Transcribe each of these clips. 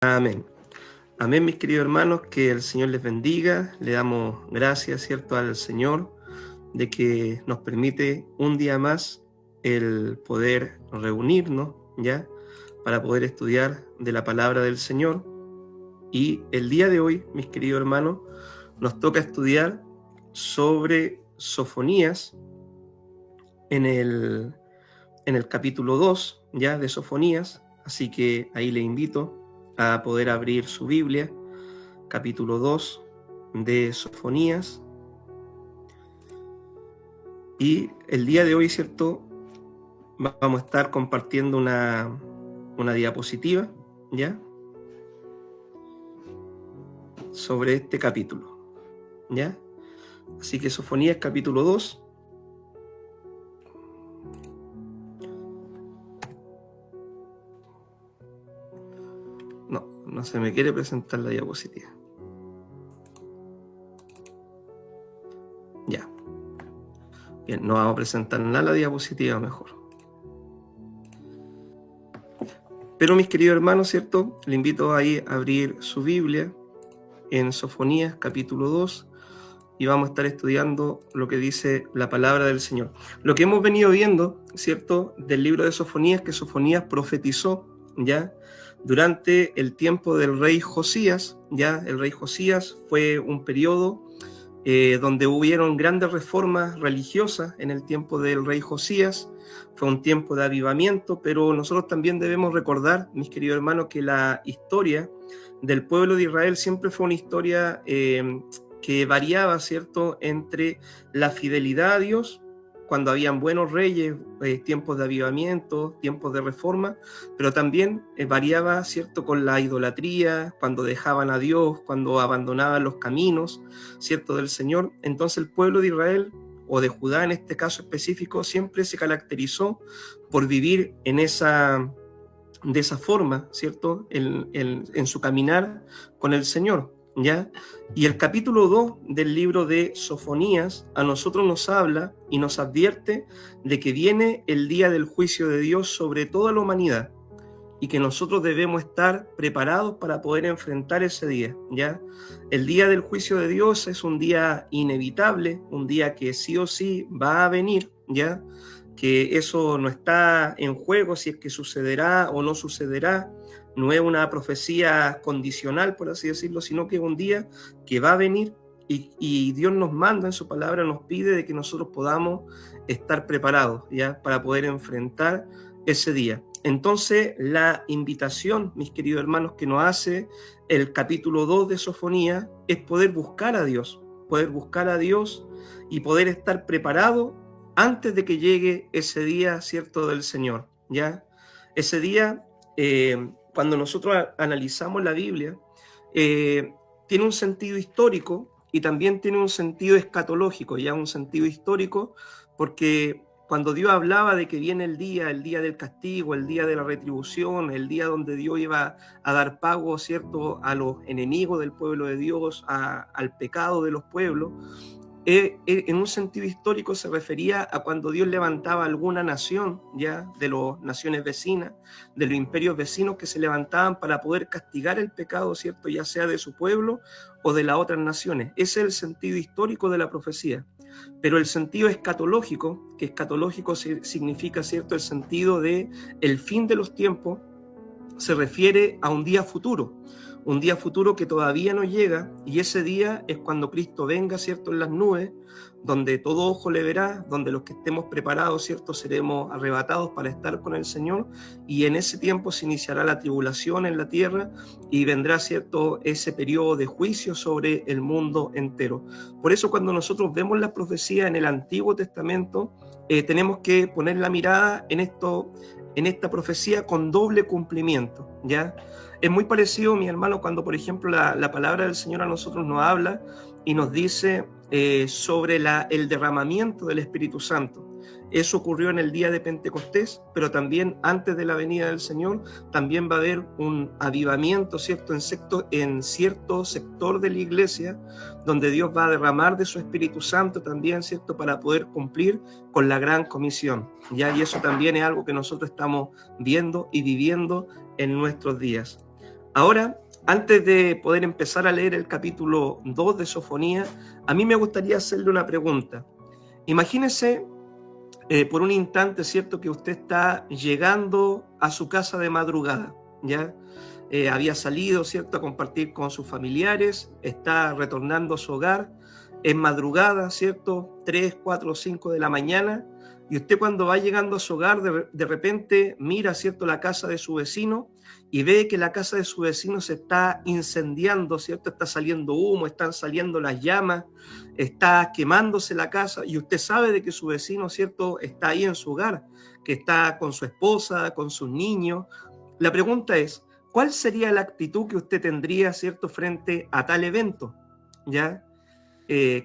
Amén. Amén, mis queridos hermanos, que el Señor les bendiga. Le damos gracias, ¿cierto?, al Señor de que nos permite un día más el poder reunirnos, ¿ya?, para poder estudiar de la palabra del Señor. Y el día de hoy, mis queridos hermanos, nos toca estudiar sobre Sofonías en el capítulo 2, ¿ya?, de Sofonías. Así que ahí le invito a poder abrir su Biblia, capítulo 2 de Sofonías. Y el día de hoy, ¿cierto?, vamos a estar compartiendo una diapositiva, ¿ya?, sobre este capítulo, ¿ya? Así que Sofonías capítulo 2. No se me quiere presentar la diapositiva. Ya. Bien, no vamos a presentar nada la diapositiva mejor. Pero mis queridos hermanos, ¿cierto?, le invito ahí a abrir su Biblia en Sofonías capítulo 2 y vamos a estar estudiando lo que dice la palabra del Señor. Lo que hemos venido viendo, ¿cierto?, del libro de Sofonías, que Sofonías profetizó, ¿ya?, durante el tiempo del rey Josías, ¿ya? El rey Josías fue un periodo donde hubieron grandes reformas religiosas en el tiempo del rey Josías. Fue un tiempo de avivamiento, pero nosotros también debemos recordar, mis queridos hermanos, que la historia del pueblo de Israel siempre fue una historia que variaba, ¿cierto?, entre la fidelidad a Dios, cuando habían buenos reyes, tiempos de avivamiento, tiempos de reforma, pero también variaba, ¿cierto?, con la idolatría, cuando dejaban a Dios, cuando abandonaban los caminos, ¿cierto?, del Señor. Entonces el pueblo de Israel, o de Judá en este caso específico, siempre se caracterizó por vivir de esa forma, ¿cierto?, en su caminar con el Señor, ¿ya? Y el capítulo 2 del libro de Sofonías a nosotros nos habla y nos advierte de que viene el día del juicio de Dios sobre toda la humanidad y que nosotros debemos estar preparados para poder enfrentar ese día, ¿ya? El día del juicio de Dios es un día inevitable, un día que sí o sí va a venir, ¿ya?, que eso no está en juego si es que sucederá o no sucederá, no es una profecía condicional, por así decirlo, sino que es un día que va a venir y Dios nos manda en su palabra, nos pide de que nosotros podamos estar preparados, ¿ya?, para poder enfrentar ese día. Entonces, la invitación, mis queridos hermanos, que nos hace el capítulo 2 de Sofonía es poder buscar a Dios y poder estar preparado antes de que llegue ese día, ¿cierto?, del Señor, ¿ya? Ese día, cuando nosotros analizamos la Biblia, tiene un sentido histórico y también tiene un sentido escatológico, ya un sentido histórico, porque cuando Dios hablaba de que viene el día del castigo, el día de la retribución, el día donde Dios iba a dar pago, ¿cierto?, a los enemigos del pueblo de Dios, al pecado de los pueblos, en un sentido histórico se refería a cuando Dios levantaba alguna nación, ya de las naciones vecinas, de los imperios vecinos que se levantaban para poder castigar el pecado, ¿cierto?, ya sea de su pueblo o de las otras naciones. Ese es el sentido histórico de la profecía. Pero el sentido escatológico, que escatológico significa, ¿cierto?, el sentido de el fin de los tiempos, se refiere a un día futuro que todavía no llega, y ese día es cuando Cristo venga, ¿cierto?, en las nubes, donde todo ojo le verá, donde los que estemos preparados, ¿cierto?, seremos arrebatados para estar con el Señor, y en ese tiempo se iniciará la tribulación en la tierra y vendrá, ¿cierto?, ese periodo de juicio sobre el mundo entero. Por eso cuando nosotros vemos las profecías en el Antiguo Testamento, tenemos que poner la mirada en esta profecía con doble cumplimiento, ¿ya? Es muy parecido, mi hermano, cuando, por ejemplo, la palabra del Señor a nosotros nos habla y nos dice sobre el derramamiento del Espíritu Santo. Eso ocurrió en el día de Pentecostés, pero también antes de la venida del Señor, también va a haber un avivamiento, ¿cierto?, en cierto sector de la iglesia, donde Dios va a derramar de su Espíritu Santo también, ¿cierto?, para poder cumplir con la gran comisión, ¿ya? Y eso también es algo que nosotros estamos viendo y viviendo en nuestros días. Ahora, antes de poder empezar a leer el capítulo 2 de Sofonía, a mí me gustaría hacerle una pregunta. Imagínese por un instante, ¿cierto?, que usted está llegando a su casa de madrugada, ¿ya? Había salido, ¿cierto?, a compartir con sus familiares, está retornando a su hogar, es madrugada, ¿cierto?, 3, 4, 5 de la mañana, y usted cuando va llegando a su hogar, de repente mira, ¿cierto?, la casa de su vecino y ve que la casa de su vecino se está incendiando, ¿cierto?, está saliendo humo, están saliendo las llamas, está quemándose la casa, y usted sabe de que su vecino, ¿cierto?, está ahí en su hogar, que está con su esposa, con sus niños. La pregunta es, ¿cuál sería la actitud que usted tendría, ¿cierto?, frente a tal evento? ¿Ya?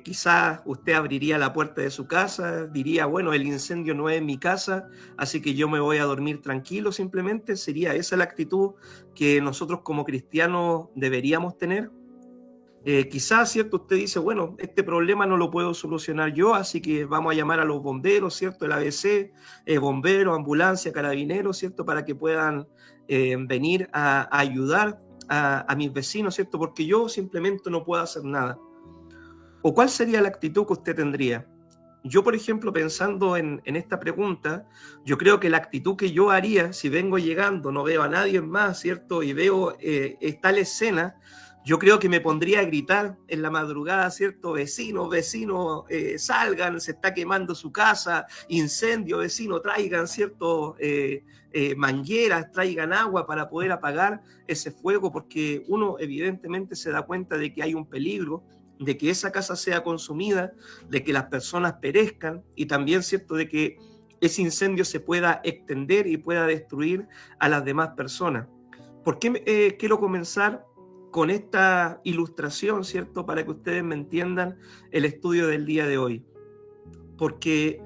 Quizás usted abriría la puerta de su casa, diría, bueno, el incendio no es en mi casa, así que yo me voy a dormir tranquilo simplemente. ¿Sería esa la actitud que nosotros como cristianos deberíamos tener? Quizás, ¿cierto? Usted dice, bueno, este problema no lo puedo solucionar yo, así que vamos a llamar a los bomberos, ¿cierto? El ABC, bomberos, ambulancia, carabineros, ¿cierto? Para que puedan venir a ayudar a mis vecinos, ¿cierto? Porque yo simplemente no puedo hacer nada. ¿O cuál sería la actitud que usted tendría? Yo, por ejemplo, pensando en esta pregunta, yo creo que la actitud que yo haría si vengo llegando, no veo a nadie más, ¿cierto? Y veo tal escena, yo creo que me pondría a gritar en la madrugada, ¿cierto? Vecinos, vecinos, salgan, se está quemando su casa, incendio, vecinos, traigan, ¿cierto? Mangueras, traigan agua para poder apagar ese fuego, porque uno evidentemente se da cuenta de que hay un peligro, de que esa casa sea consumida, de que las personas perezcan y también, ¿cierto?, de que ese incendio se pueda extender y pueda destruir a las demás personas. ¿Por qué quiero comenzar con esta ilustración, ¿cierto?, para que ustedes me entiendan el estudio del día de hoy? Porque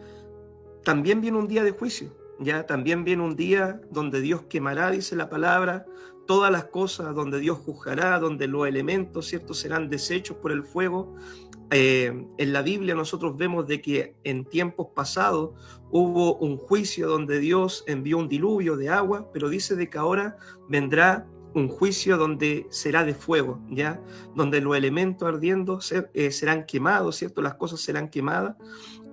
también viene un día de juicio, ya también viene un día donde Dios quemará, dice la palabra, todas las cosas, donde Dios juzgará, donde los elementos, ¿cierto?, serán deshechos por el fuego. En la Biblia nosotros vemos de que en tiempos pasados hubo un juicio donde Dios envió un diluvio de agua, pero dice de que ahora vendrá un juicio donde será de fuego, ¿ya? Donde los elementos ardiendo serán quemados, ¿cierto? Las cosas serán quemadas.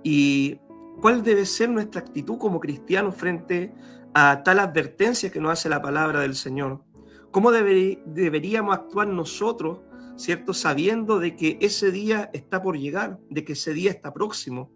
¿Y cuál debe ser nuestra actitud como cristianos frente a tal advertencia que nos hace la palabra del Señor? ¿Cómo deberíamos actuar nosotros, ¿cierto?, sabiendo de que ese día está por llegar, de que ese día está próximo,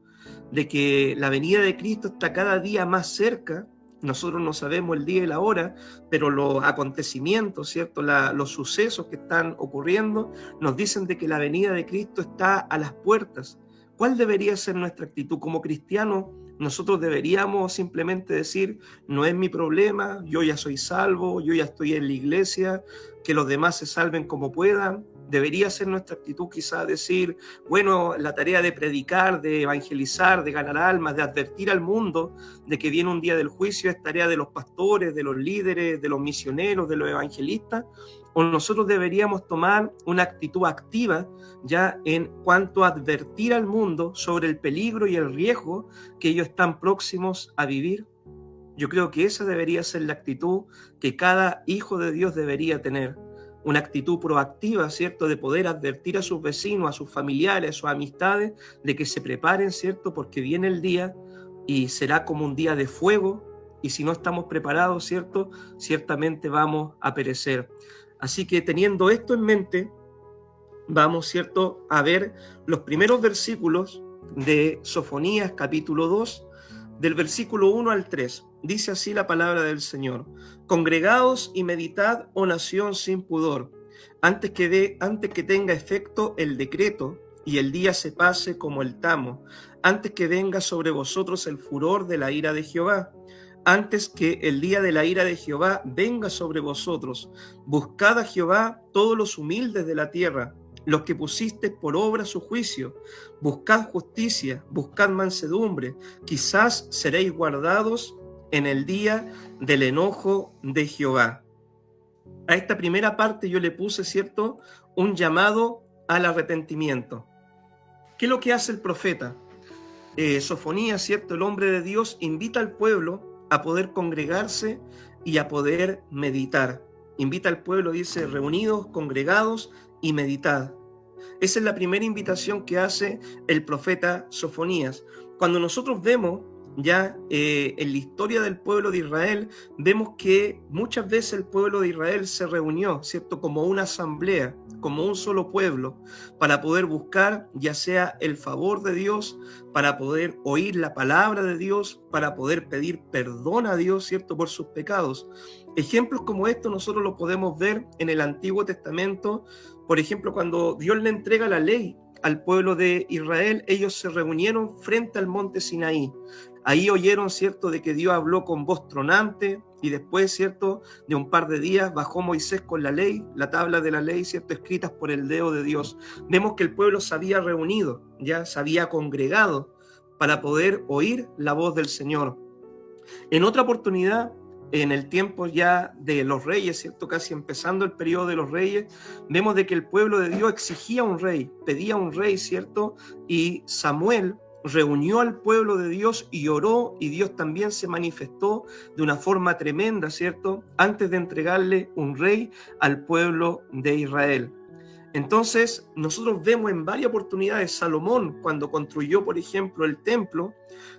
de que la venida de Cristo está cada día más cerca? Nosotros no sabemos el día y la hora, pero los acontecimientos, ¿cierto?, los sucesos que están ocurriendo nos dicen de que la venida de Cristo está a las puertas. ¿Cuál debería ser nuestra actitud como cristianos? Nosotros deberíamos simplemente decir, no es mi problema, yo ya soy salvo, yo ya estoy en la iglesia, que los demás se salven como puedan. Debería ser nuestra actitud quizás decir, bueno, la tarea de predicar, de evangelizar, de ganar almas, de advertir al mundo de que viene un día del juicio, es tarea de los pastores, de los líderes, de los misioneros, de los evangelistas. O nosotros deberíamos tomar una actitud activa ya en cuanto a advertir al mundo sobre el peligro y el riesgo que ellos están próximos a vivir. Yo creo que esa debería ser la actitud que cada hijo de Dios debería tener. Una actitud proactiva, ¿cierto?, de poder advertir a sus vecinos, a sus familiares, a sus amistades, de que se preparen, ¿cierto?, porque viene el día y será como un día de fuego, y si no estamos preparados, ¿cierto?, ciertamente vamos a perecer. Así que teniendo esto en mente, vamos, ¿cierto?, a ver los primeros versículos de Sofonías capítulo 2, del versículo 1 al 3. Dice así la palabra del Señor: Congregaos y meditad, oh nación sin pudor, antes que tenga efecto el decreto y el día se pase como el tamo, antes que venga sobre vosotros el furor de la ira de Jehová. Antes que el día de la ira de Jehová venga sobre vosotros, buscad a Jehová todos los humildes de la tierra, los que pusisteis por obra su juicio. Buscad justicia, buscad mansedumbre, quizás seréis guardados en el día del enojo de Jehová. A esta primera parte yo le puse, ¿cierto?, un llamado al arrepentimiento. ¿Qué es lo que hace el profeta? Sofonías, ¿cierto?, el hombre de Dios, invita al pueblo a poder congregarse y a poder meditar. invita al pueblo, dice, reunidos, congregados y meditad. Esa es la primera invitación que hace el profeta Sofonías. Cuando nosotros vemos ya en la historia del pueblo de Israel, vemos que muchas veces el pueblo de Israel se reunió, ¿cierto? Como una asamblea, como un solo pueblo, para poder buscar ya sea el favor de Dios, para poder oír la palabra de Dios, para poder pedir perdón a Dios, ¿cierto? Por sus pecados. Ejemplos como estos nosotros los podemos ver en el Antiguo Testamento. Por ejemplo, cuando Dios le entrega la ley al pueblo de Israel, ellos se reunieron frente al monte Sinaí. Ahí oyeron, ¿cierto?, de que Dios habló con voz tronante, y después, ¿cierto?, de un par de días bajó Moisés con la ley, la tabla de la ley, ¿cierto?, escritas por el dedo de Dios. Vemos que el pueblo se había reunido, ya se había congregado para poder oír la voz del Señor. En otra oportunidad, en el tiempo ya de los reyes, ¿cierto?, casi empezando el periodo de los reyes, vemos de que el pueblo de Dios exigía un rey, pedía un rey, ¿cierto?, y Samuel reunió al pueblo de Dios y oró, y Dios también se manifestó de una forma tremenda, ¿cierto?, antes de entregarle un rey al pueblo de Israel. Entonces, nosotros vemos en varias oportunidades, Salomón, cuando construyó, por ejemplo, el templo,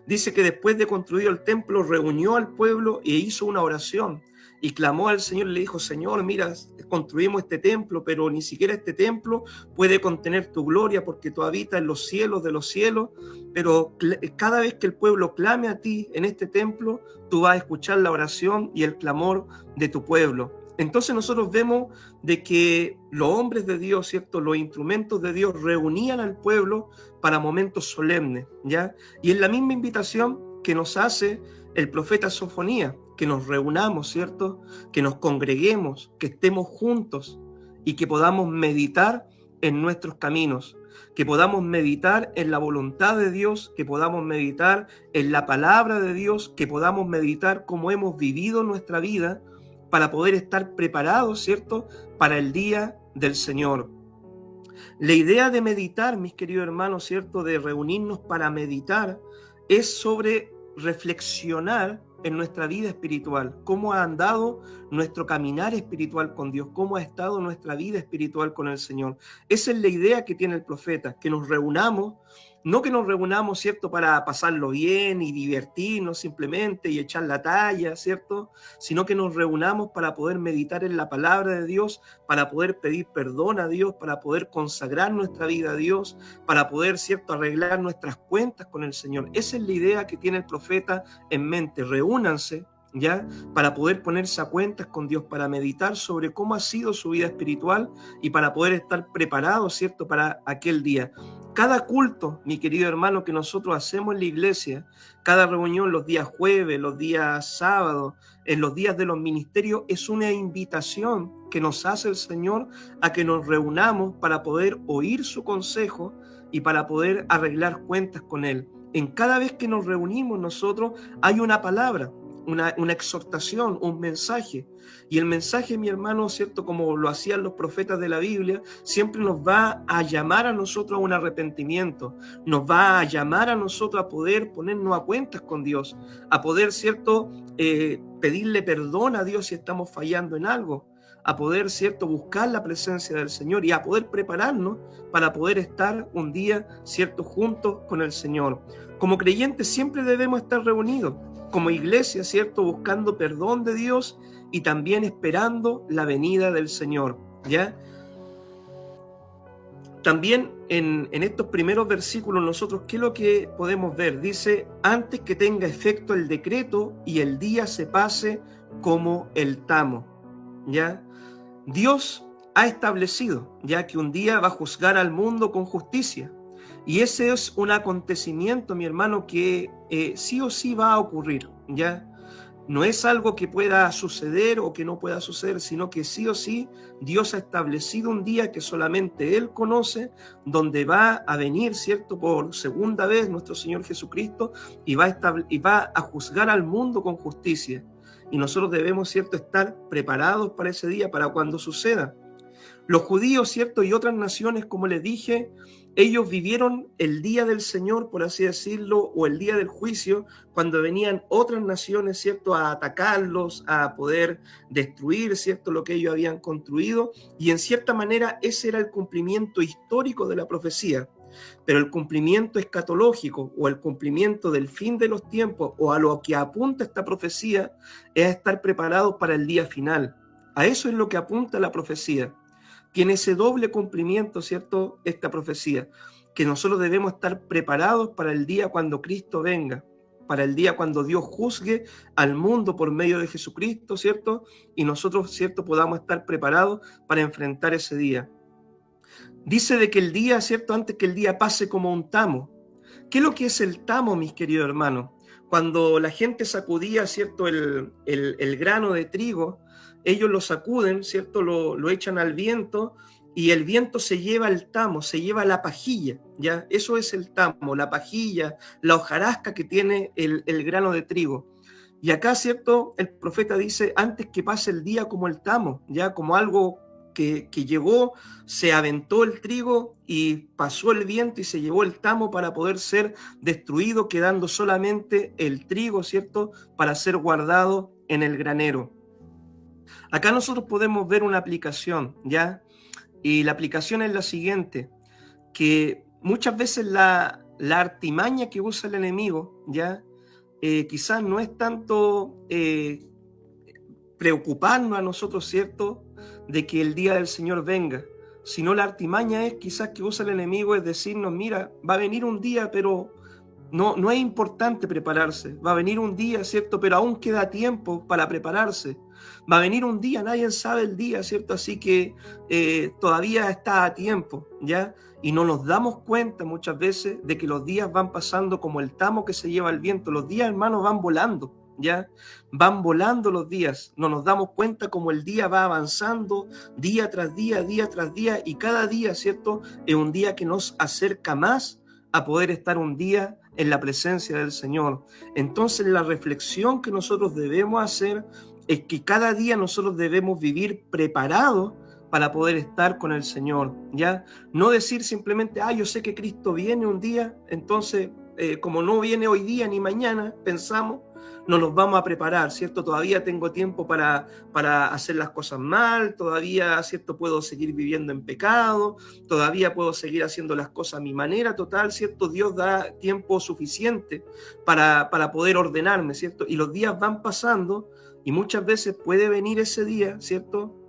dice que después de construir el templo, reunió al pueblo e hizo una oración y clamó al Señor y le dijo, Señor, mira, construimos este templo, pero ni siquiera este templo puede contener tu gloria porque tú habitas en los cielos de los cielos, pero cada vez que el pueblo clame a ti en este templo, tú vas a escuchar la oración y el clamor de tu pueblo. Entonces nosotros vemos de que los hombres de Dios, ¿cierto?, los instrumentos de Dios reunían al pueblo para momentos solemnes, ¿ya? Y es la misma invitación que nos hace el profeta Sofonías, que nos reunamos, ¿cierto?, que nos congreguemos, que estemos juntos y que podamos meditar en nuestros caminos, que podamos meditar en la voluntad de Dios, que podamos meditar en la palabra de Dios, que podamos meditar cómo hemos vivido nuestra vida, para poder estar preparados, ¿cierto?, para el día del Señor. La idea de meditar, mis queridos hermanos, ¿cierto?, de reunirnos para meditar, es sobre reflexionar en nuestra vida espiritual, cómo ha andado nuestro caminar espiritual con Dios, cómo ha estado nuestra vida espiritual con el Señor. Esa es la idea que tiene el profeta, que nos reunamos, no que nos reunamos, ¿cierto?, para pasarlo bien y divertirnos simplemente y echar la talla, ¿cierto?, sino que nos reunamos para poder meditar en la palabra de Dios, para poder pedir perdón a Dios, para poder consagrar nuestra vida a Dios, para poder, ¿cierto?, arreglar nuestras cuentas con el Señor. Esa es la idea que tiene el profeta en mente. Reúnanse, ¿ya?, para poder ponerse a cuentas con Dios, para meditar sobre cómo ha sido su vida espiritual y para poder estar preparados, ¿cierto?, para aquel día. Cada culto, mi querido hermano, que nosotros hacemos en la iglesia, cada reunión los días jueves, los días sábados, en los días de los ministerios, es una invitación que nos hace el Señor a que nos reunamos para poder oír su consejo y para poder arreglar cuentas con Él. En cada vez que nos reunimos nosotros hay una palabra, una exhortación, un mensaje. Y el mensaje, mi hermano, ¿cierto?, como lo hacían los profetas de la Biblia, siempre nos va a llamar a nosotros a un arrepentimiento, nos va a llamar a nosotros a poder ponernos a cuentas con Dios, a poder, ¿cierto?, pedirle perdón a Dios si estamos fallando en algo, a poder, ¿cierto?, buscar la presencia del Señor y a poder prepararnos para poder estar un día, ¿cierto?, juntos con el Señor. Como creyentes siempre debemos estar reunidos, como iglesia, ¿cierto?, buscando perdón de Dios y también esperando la venida del Señor, ¿ya? También en estos primeros versículos nosotros, ¿qué es lo que podemos ver? Dice, antes que tenga efecto el decreto y el día se pase como el tamo, ¿ya? Dios ha establecido ya que un día va a juzgar al mundo con justicia. Y ese es un acontecimiento, mi hermano, que sí o sí va a ocurrir, ¿ya? No es algo que pueda suceder o que no pueda suceder, sino que sí o sí Dios ha establecido un día que solamente Él conoce, donde va a venir, ¿cierto?, por segunda vez nuestro Señor Jesucristo y va a juzgar al mundo con justicia. Y nosotros debemos, ¿cierto?, estar preparados para ese día, para cuando suceda. Los judíos, ¿cierto? Y otras naciones, como les dije, ellos vivieron el día del Señor, por así decirlo, o el día del juicio, cuando venían otras naciones, ¿cierto?, a atacarlos, a poder destruir, ¿cierto?, lo que ellos habían construido, y en cierta manera ese era el cumplimiento histórico de la profecía. Pero el cumplimiento escatológico o el cumplimiento del fin de los tiempos o a lo que apunta esta profecía es a estar preparados para el día final. A eso es lo que apunta la profecía. Tiene ese doble cumplimiento, ¿cierto?, esta profecía, que nosotros debemos estar preparados para el día cuando Cristo venga, para el día cuando Dios juzgue al mundo por medio de Jesucristo, ¿cierto? Y nosotros, ¿cierto?, podamos estar preparados para enfrentar ese día. Dice de que el día, ¿cierto?, antes que el día pase como un tamo. ¿Qué es lo que es el tamo, mis queridos hermanos? Cuando la gente sacudía, ¿cierto?, el grano de trigo, ellos lo sacuden, ¿cierto?, lo echan al viento y el viento se lleva el tamo, se lleva la pajilla, ¿ya? Eso es el tamo, la pajilla, la hojarasca que tiene el grano de trigo. Y acá, ¿cierto?, el profeta dice, antes que pase el día como el tamo, ya como algo que llegó, se aventó el trigo y pasó el viento y se llevó el tamo para poder ser destruido, quedando solamente el trigo, ¿cierto?, para ser guardado en el granero. Acá nosotros podemos ver una aplicación, ¿ya? Y la aplicación es la siguiente, que muchas veces la artimaña que usa el enemigo, ¿ya? Quizás no es tanto preocuparnos a nosotros, ¿cierto?, de que el día del Señor venga, sino la artimaña es quizás que usa el enemigo, es decirnos, mira, va a venir un día, pero no es importante prepararse. Va a venir un día, ¿cierto? Pero aún queda tiempo para prepararse. Va a venir un día, nadie sabe el día, ¿cierto? Así que todavía está a tiempo, ¿ya? Y no nos damos cuenta muchas veces de que los días van pasando como el tamo que se lleva el viento. Los días, hermanos, van volando, ¿ya? Van volando los días. No nos damos cuenta como el día va avanzando día tras día, y cada día, ¿cierto?, es un día que nos acerca más a poder estar un día en la presencia del Señor. Entonces la reflexión que nosotros debemos hacer es que cada día nosotros debemos vivir preparados para poder estar con el Señor, ¿ya? No decir simplemente, yo sé que Cristo viene un día, entonces como no viene hoy día ni mañana, pensamos, no nos vamos a preparar, ¿cierto? Todavía tengo tiempo para hacer las cosas mal, todavía, ¿cierto?, puedo seguir viviendo en pecado, todavía puedo seguir haciendo las cosas a mi manera, total, ¿cierto? Dios da tiempo suficiente para poder ordenarme, ¿cierto? Y los días van pasando y muchas veces puede venir ese día, ¿cierto?,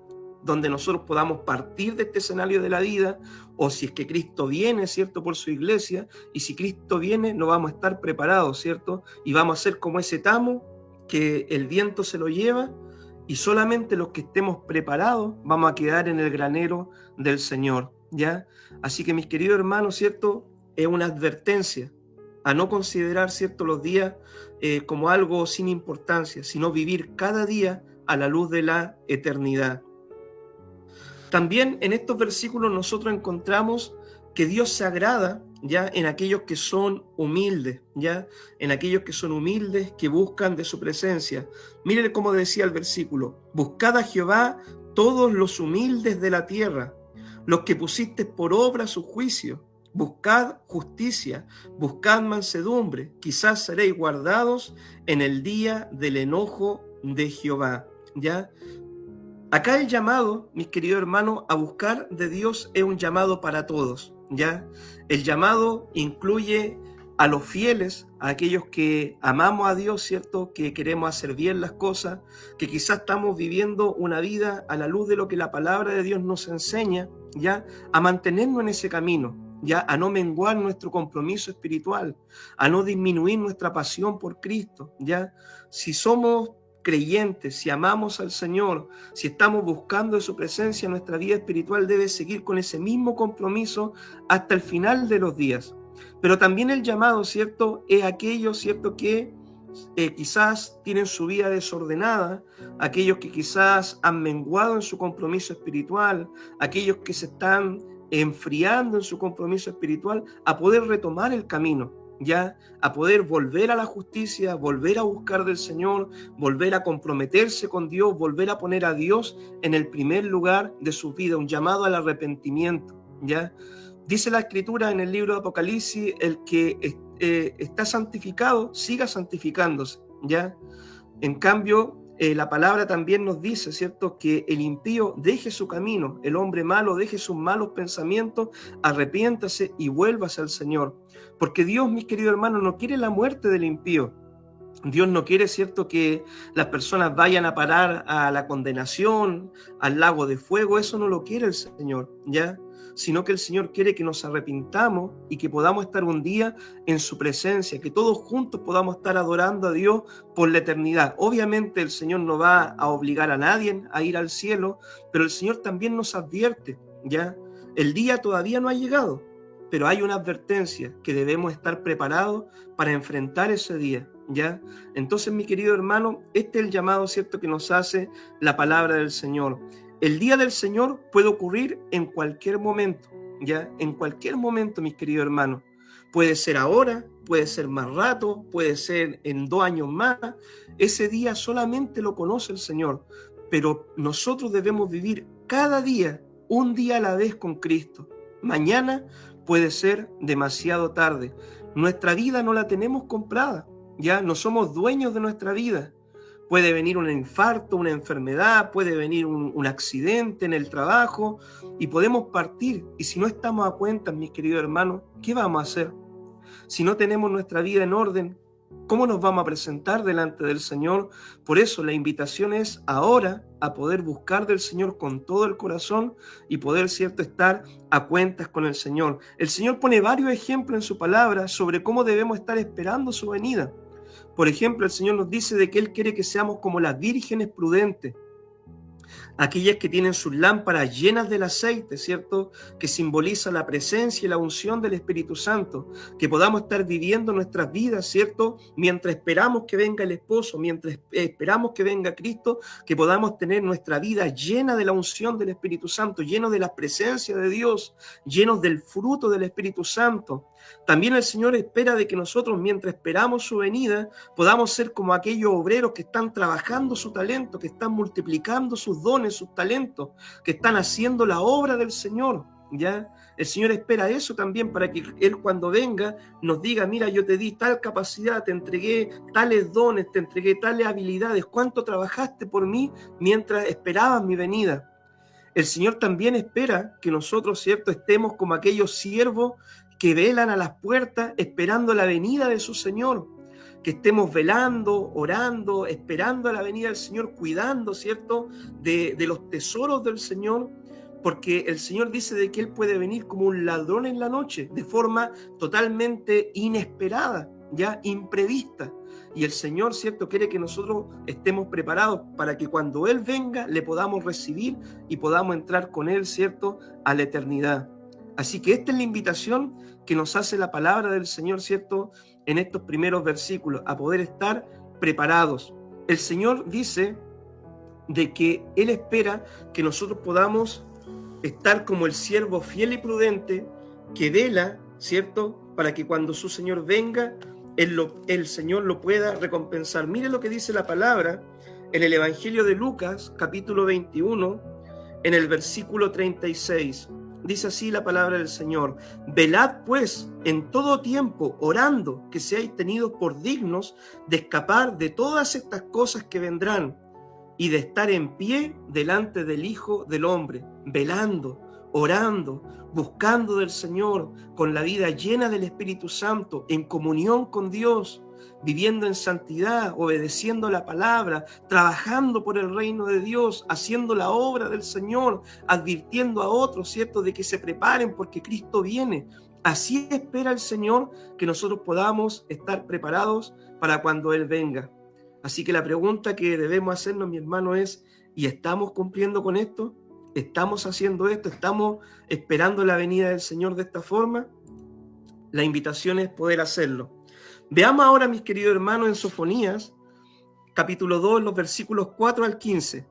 donde nosotros podamos partir de este escenario de la vida, o si es que Cristo viene, ¿cierto?, por su iglesia, y si Cristo viene, no vamos a estar preparados, ¿cierto? Y vamos a ser como ese tamo que el viento se lo lleva, y solamente los que estemos preparados vamos a quedar en el granero del Señor, ¿ya? Así que, mis queridos hermanos, ¿cierto?, es una advertencia a no considerar, ¿cierto?, los días como algo sin importancia, sino vivir cada día a la luz de la eternidad. También en estos versículos nosotros encontramos que Dios se agrada, ¿ya?, en aquellos que son humildes, ¿ya?, en aquellos que son humildes, que buscan de su presencia. Miren cómo decía el versículo: buscad a Jehová todos los humildes de la tierra, los que pusiste por obra su juicio. Buscad justicia, buscad mansedumbre, quizás seréis guardados en el día del enojo de Jehová, ¿ya? Acá el llamado, mis queridos hermanos, a buscar de Dios es un llamado para todos, ¿ya? El llamado incluye a los fieles, a aquellos que amamos a Dios, ¿cierto?, que queremos hacer bien las cosas, que quizás estamos viviendo una vida a la luz de lo que la palabra de Dios nos enseña, ¿ya?, a mantenernos en ese camino, ¿ya?, a no menguar nuestro compromiso espiritual, a no disminuir nuestra pasión por Cristo, ¿ya? Si somos creyentes, si amamos al Señor, si estamos buscando de su presencia, nuestra vida espiritual debe seguir con ese mismo compromiso hasta el final de los días. Pero también el llamado, ¿cierto?, es aquellos, ¿cierto?, que quizás tienen su vida desordenada, aquellos que quizás han menguado en su compromiso espiritual, aquellos que se están enfriando en su compromiso espiritual, a poder retomar el camino, ya a poder volver a la justicia, volver a buscar del Señor, volver a comprometerse con Dios, volver a poner a Dios en el primer lugar de su vida, un llamado al arrepentimiento, ¿ya? Dice la Escritura en el libro de Apocalipsis, el que está santificado, siga santificándose, ¿ya? En cambio, la palabra también nos dice, ¿cierto?, que el impío deje su camino, el hombre malo deje sus malos pensamientos, arrepiéntase y vuélvase al Señor. Porque Dios, mis queridos hermanos, no quiere la muerte del impío. Dios no quiere, ¿cierto?, que las personas vayan a parar a la condenación, al lago de fuego. Eso no lo quiere el Señor, ¿ya? Sino que el Señor quiere que nos arrepintamos y que podamos estar un día en su presencia, que todos juntos podamos estar adorando a Dios por la eternidad. Obviamente el Señor no va a obligar a nadie a ir al cielo, pero el Señor también nos advierte, ¿ya? El día todavía no ha llegado, pero hay una advertencia que debemos estar preparados para enfrentar ese día, ¿ya? Entonces, mi querido hermano, este es el llamado, ¿cierto?, que nos hace la palabra del Señor. El día del Señor puede ocurrir en cualquier momento, ¿ya? En cualquier momento, mis queridos hermanos. Puede ser ahora, puede ser más rato, puede ser en 2 años más. Ese día solamente lo conoce el Señor, pero nosotros debemos vivir cada día, un día a la vez con Cristo. Mañana puede ser demasiado tarde. Nuestra vida no la tenemos comprada, ¿ya? No somos dueños de nuestra vida. Puede venir un infarto, una enfermedad, puede venir un accidente en el trabajo y podemos partir. Y si no estamos a cuenta, mis queridos hermanos, ¿qué vamos a hacer? Si no tenemos nuestra vida en orden, ¿cómo nos vamos a presentar delante del Señor? Por eso la invitación es ahora a poder buscar del Señor con todo el corazón y poder, ¿cierto?, estar a cuentas con el Señor. El Señor pone varios ejemplos en su palabra sobre cómo debemos estar esperando su venida. Por ejemplo, el Señor nos dice de que Él quiere que seamos como las vírgenes prudentes, aquellas que tienen sus lámparas llenas del aceite, ¿cierto?, que simboliza la presencia y la unción del Espíritu Santo, que podamos estar viviendo nuestras vidas, ¿cierto?, mientras esperamos que venga el esposo, mientras esperamos que venga Cristo, que podamos tener nuestra vida llena de la unción del Espíritu Santo, llenos de la presencia de Dios, llenos del fruto del Espíritu Santo. También el Señor espera de que nosotros, mientras esperamos su venida, podamos ser como aquellos obreros que están trabajando su talento, que están multiplicando sus dones, sus talentos, que están haciendo la obra del Señor, ¿ya? El Señor espera eso también para que Él, cuando venga, nos diga: mira, yo te di tal capacidad, te entregué tales dones, te entregué tales habilidades, ¿cuánto trabajaste por mí mientras esperabas mi venida? El Señor también espera que nosotros, ¿cierto?, estemos como aquellos siervos que velan a las puertas esperando la venida de su Señor, que estemos velando, orando, esperando a la venida del Señor, cuidando, ¿cierto?, de los tesoros del Señor, porque el Señor dice de que Él puede venir como un ladrón en la noche, de forma totalmente inesperada, ya imprevista. Y el Señor, ¿cierto?, quiere que nosotros estemos preparados para que cuando Él venga le podamos recibir y podamos entrar con Él, ¿cierto?, a la eternidad. Así que esta es la invitación que nos hace la palabra del Señor, ¿cierto?, en estos primeros versículos, a poder estar preparados. El Señor dice de que Él espera que nosotros podamos estar como el siervo fiel y prudente que vela, ¿cierto?, para que cuando su Señor venga, el Señor lo pueda recompensar. Mire lo que dice la palabra en el Evangelio de Lucas, capítulo 21, en el versículo 36. Dice así la palabra del Señor: velad pues en todo tiempo, orando que seáis tenidos por dignos de escapar de todas estas cosas que vendrán y de estar en pie delante del Hijo del Hombre, velando, orando, buscando del Señor, con la vida llena del Espíritu Santo, en comunión con Dios, viviendo en santidad, obedeciendo la palabra, trabajando por el reino de Dios, haciendo la obra del Señor, advirtiendo a otros, ¿cierto?, de que se preparen porque Cristo viene. Así espera el Señor que nosotros podamos estar preparados para cuando Él venga. Así que la pregunta que debemos hacernos, mi hermano, es: ¿y estamos cumpliendo con esto? ¿Estamos haciendo esto? ¿Estamos esperando la venida del Señor de esta forma? La invitación es poder hacerlo. Veamos ahora, mis queridos hermanos, en Sofonías, capítulo 2, los versículos 4 al 15.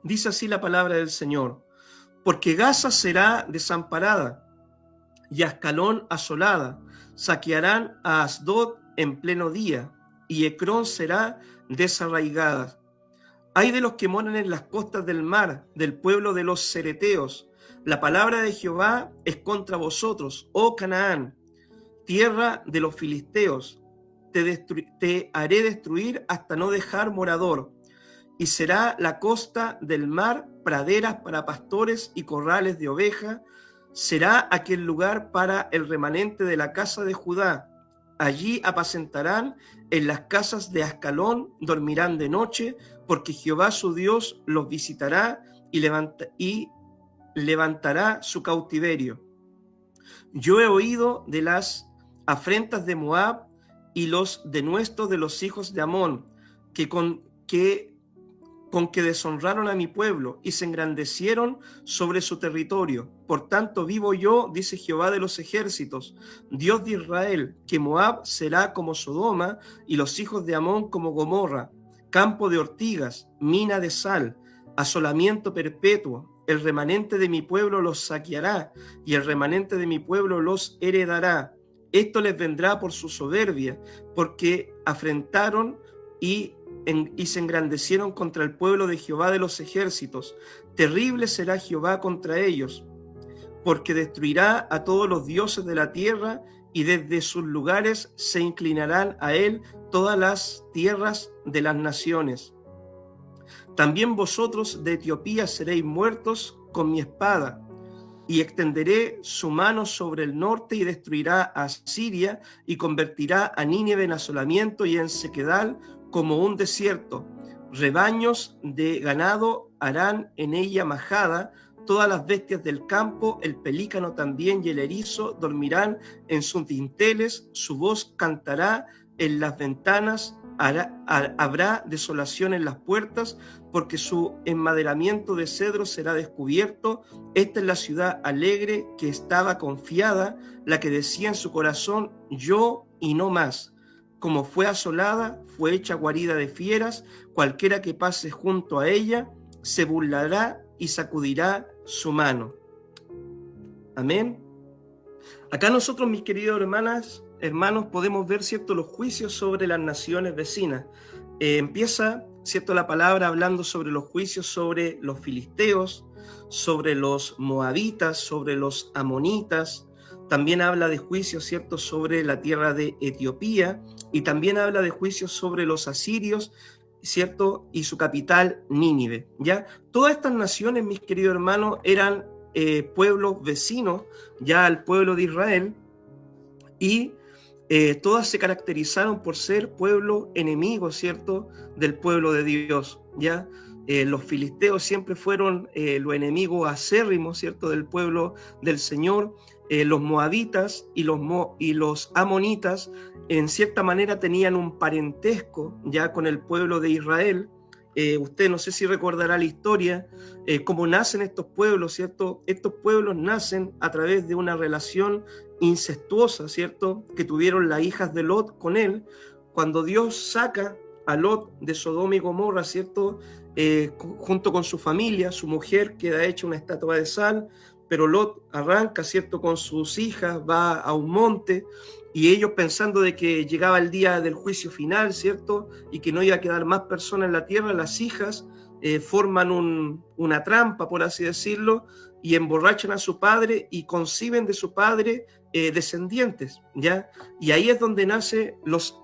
Dice así la palabra del Señor: porque Gaza será desamparada y Ascalón asolada, saquearán a Asdod en pleno día, y Ecrón será desarraigada. Ay de los que moran en las costas del mar, del pueblo de los cereteos. La palabra de Jehová es contra vosotros, oh Canaán, tierra de los filisteos. Te haré destruir hasta no dejar morador, y será la costa del mar praderas para pastores y corrales de oveja. Será aquel lugar para el remanente de la casa de Judá. Allí apacentarán, en las casas de Ascalón dormirán de noche, porque Jehová su Dios los visitará y levantará su cautiverio. Yo he oído de las afrentas de Moab y los denuestos de los hijos de Amón, con que deshonraron a mi pueblo y se engrandecieron sobre su territorio. Por tanto vivo yo, dice Jehová de los ejércitos, Dios de Israel, que Moab será como Sodoma y los hijos de Amón como Gomorra, campo de ortigas, mina de sal, asolamiento perpetuo. El remanente de mi pueblo los saqueará y el remanente de mi pueblo los heredará. Esto les vendrá por su soberbia, porque afrentaron y se engrandecieron contra el pueblo de Jehová de los ejércitos. Terrible será Jehová contra ellos, porque destruirá a todos los dioses de la tierra, y desde sus lugares se inclinarán a él todas las tierras de las naciones. También vosotros de Etiopía seréis muertos con mi espada, y extenderé su mano sobre el norte y destruirá a Siria y convertirá a Nínive en asolamiento y en sequedal como un desierto. Rebaños de ganado harán en ella majada, todas las bestias del campo, el pelícano también y el erizo dormirán en sus dinteles, su voz cantará en las ventanas, habrá desolación en las puertas, porque su enmaderamiento de cedro será descubierto. Esta es la ciudad alegre que estaba confiada, la que decía en su corazón, yo y no más. Como fue asolada, fue hecha guarida de fieras, cualquiera que pase junto a ella se burlará y sacudirá su mano. Amén. Acá nosotros, mis queridos hermanos, podemos ver, ¿cierto?, los juicios sobre las naciones vecinas. Empieza, ¿cierto?, la palabra hablando sobre los juicios sobre los filisteos, sobre los moabitas, sobre los amonitas. También habla de juicios, ¿cierto?, sobre la tierra de Etiopía, y también habla de juicios sobre los asirios, ¿cierto?, y su capital Nínive, ¿ya? Todas estas naciones, mis queridos hermanos, eran pueblos vecinos ya al pueblo de Israel, y todas se caracterizaron por ser pueblos enemigos, ¿cierto?, del pueblo de Dios, ¿ya? Los filisteos siempre fueron los enemigos acérrimos, ¿cierto?, del pueblo del Señor. Los moabitas y los amonitas en cierta manera tenían un parentesco ya con el pueblo de Israel. Usted no sé si recordará la historia, cómo nacen estos pueblos, ¿cierto? Estos pueblos nacen a través de una relación incestuosa, ¿cierto?, que tuvieron las hijas de Lot con él. Cuando Dios saca a Lot de Sodoma y Gomorra, ¿cierto?, junto con su familia, su mujer queda hecha una estatua de sal, pero Lot arranca, ¿cierto?, con sus hijas, va a un monte, y ellos pensando de que llegaba el día del juicio final, ¿cierto?, y que no iba a quedar más personas en la tierra, las hijas forman una trampa, por así decirlo, y emborrachan a su padre y conciben de su padre descendientes, ¿ya? Y ahí es donde nacen los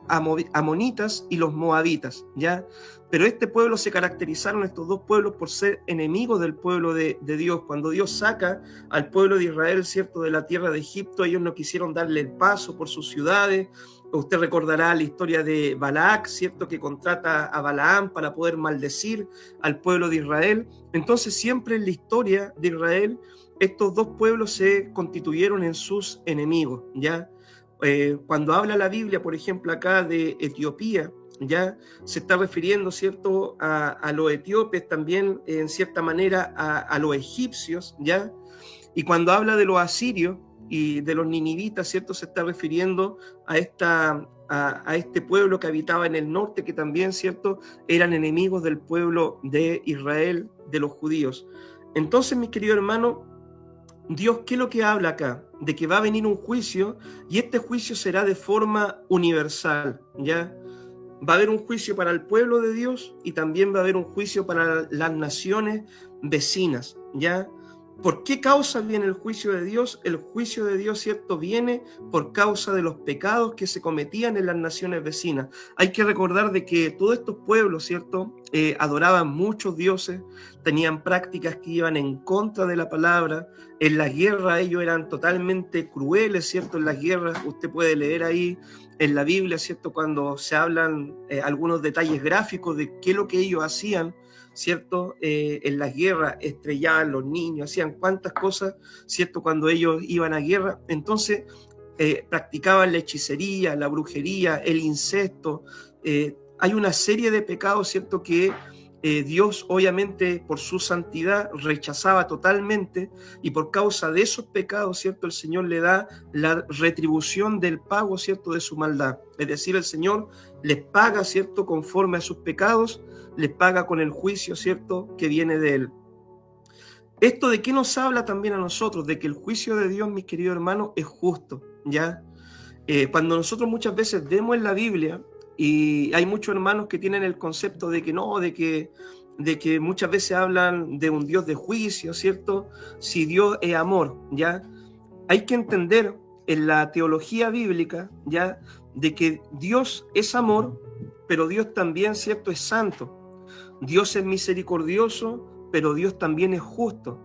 amonitas y los moabitas, ¿ya? Pero este pueblo se caracterizaron, estos dos pueblos, por ser enemigos del pueblo de Dios. Cuando Dios saca al pueblo de Israel, ¿cierto?, de la tierra de Egipto, ellos no quisieron darle el paso por sus ciudades. Usted recordará la historia de Balac, ¿cierto?, que contrata a Balaam para poder maldecir al pueblo de Israel. Entonces siempre en la historia de Israel estos dos pueblos se constituyeron en sus enemigos, ¿ya? Cuando habla la Biblia, por ejemplo, acá de Etiopía, ya se está refiriendo, ¿cierto?, a los etíopes, también en cierta manera a los egipcios, ¿ya? Y cuando habla de los asirios y de los ninivitas, ¿cierto?, se está refiriendo a este pueblo que habitaba en el norte, que también, ¿cierto?, eran enemigos del pueblo de Israel, de los judíos. Entonces, mis queridos hermanos, Dios, ¿qué es lo que habla acá? De que va a venir un juicio y este juicio será de forma universal, ¿ya? Va a haber un juicio para el pueblo de Dios y también va a haber un juicio para las naciones vecinas, ¿ya? ¿Por qué causa viene el juicio de Dios? El juicio de Dios, ¿cierto? Viene por causa de los pecados que se cometían en las naciones vecinas. Hay que recordar de que todos estos pueblos, ¿cierto? Adoraban muchos dioses, tenían prácticas que iban en contra de la palabra. En la guerra ellos eran totalmente crueles, ¿cierto? En las guerras usted puede leer ahí en la Biblia, ¿cierto? Cuando se hablan algunos detalles gráficos de qué es lo que ellos hacían, ¿cierto? En las guerras estrellaban los niños, hacían cuantas cosas, ¿cierto? Cuando ellos iban a guerra. Entonces practicaban la hechicería, la brujería, el incesto. Hay una serie de pecados, ¿cierto? Que Dios, obviamente, por su santidad, rechazaba totalmente, y por causa de esos pecados, ¿cierto? El Señor le da la retribución del pago, ¿cierto? De su maldad. Es decir, el Señor les paga, ¿cierto? Conforme a sus pecados, les paga con el juicio, ¿cierto? Que viene de Él. ¿Esto de qué nos habla también a nosotros? De que el juicio de Dios, mis queridos hermanos, es justo, ¿ya? Cuando nosotros muchas veces vemos en la Biblia, y hay muchos hermanos que tienen el concepto de que no, de que muchas veces hablan de un Dios de juicio, ¿cierto? Si Dios es amor, ¿ya? Hay que entender en la teología bíblica, ¿ya? De que Dios es amor, pero Dios también, ¿cierto? Es santo. Dios es misericordioso, pero Dios también es justo.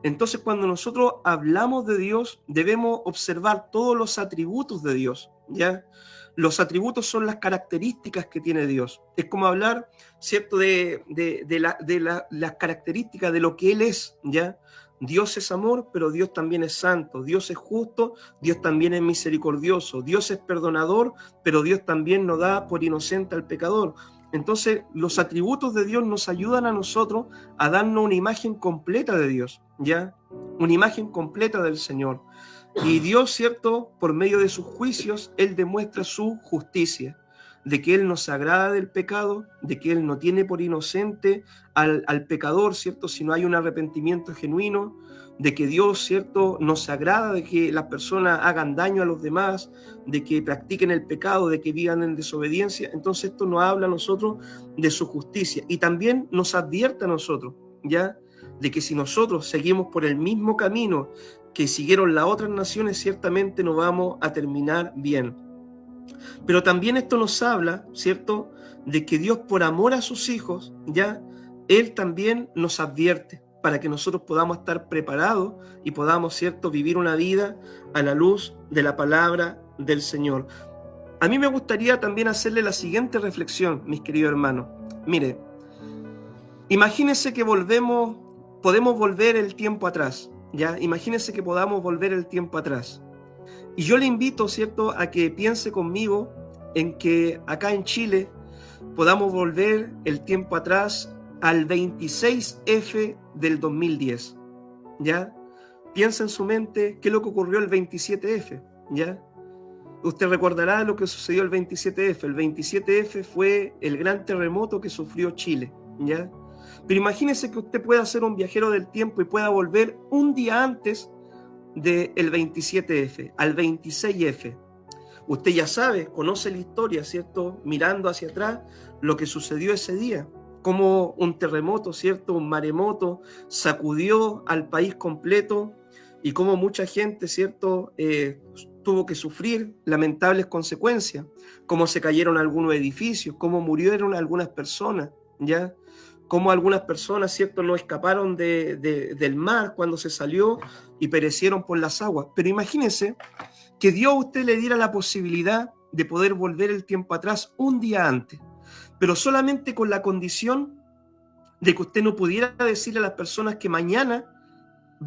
Entonces, cuando nosotros hablamos de Dios, debemos observar todos los atributos de Dios, ¿ya? Los atributos son las características que tiene Dios. Es como hablar, ¿cierto?, de las características de lo que Él es, ¿ya? Dios es amor, pero Dios también es santo. Dios es justo, Dios también es misericordioso. Dios es perdonador, pero Dios también no da por inocente al pecador. Entonces, los atributos de Dios nos ayudan a nosotros a darnos una imagen completa de Dios, ¿ya? Una imagen completa del Señor. Y Dios, ¿cierto? Por medio de sus juicios, Él demuestra su justicia, de que Él no se agrada del pecado, de que Él no tiene por inocente al pecador, ¿cierto? Si no hay un arrepentimiento genuino, de que Dios, ¿cierto? No se agrada de que las personas hagan daño a los demás, de que practiquen el pecado, de que vivan en desobediencia. Entonces esto nos habla a nosotros de su justicia y también nos advierte a nosotros, ¿ya? De que si nosotros seguimos por el mismo camino que siguieron las otras naciones, ciertamente no vamos a terminar bien. Pero también esto nos habla, ¿cierto?, de que Dios, por amor a sus hijos, ¿ya? Él también nos advierte para que nosotros podamos estar preparados y podamos, ¿cierto?, vivir una vida a la luz de la palabra del Señor. A mí me gustaría también hacerle la siguiente reflexión, mis queridos hermanos. Mire, imagínense que podemos volver el tiempo atrás, ¿ya? Imagínense que podamos volver el tiempo atrás. Y yo le invito, ¿cierto?, a que piense conmigo en que acá en Chile podamos volver el tiempo atrás al 26F del 2010, ¿ya? Piensa en su mente qué es lo que ocurrió el 27F, ¿ya? Usted recordará lo que sucedió el 27F. El 27F fue el gran terremoto que sufrió Chile, ¿ya? Pero imagínese que usted pueda ser un viajero del tiempo y pueda volver un día antes del 27F, al 26F. Usted ya sabe, conoce la historia, ¿cierto? Mirando hacia atrás, lo que sucedió ese día, como un terremoto, ¿cierto? Un maremoto sacudió al país completo y como mucha gente, ¿cierto?, tuvo que sufrir lamentables consecuencias, cómo se cayeron algunos edificios, cómo murieron algunas personas, ¿ya? Cómo algunas personas, ¿cierto?, no escaparon del mar cuando se salió y perecieron por las aguas. Pero imagínense que Dios a usted le diera la posibilidad de poder volver el tiempo atrás un día antes, pero solamente con la condición de que usted no pudiera decirle a las personas que mañana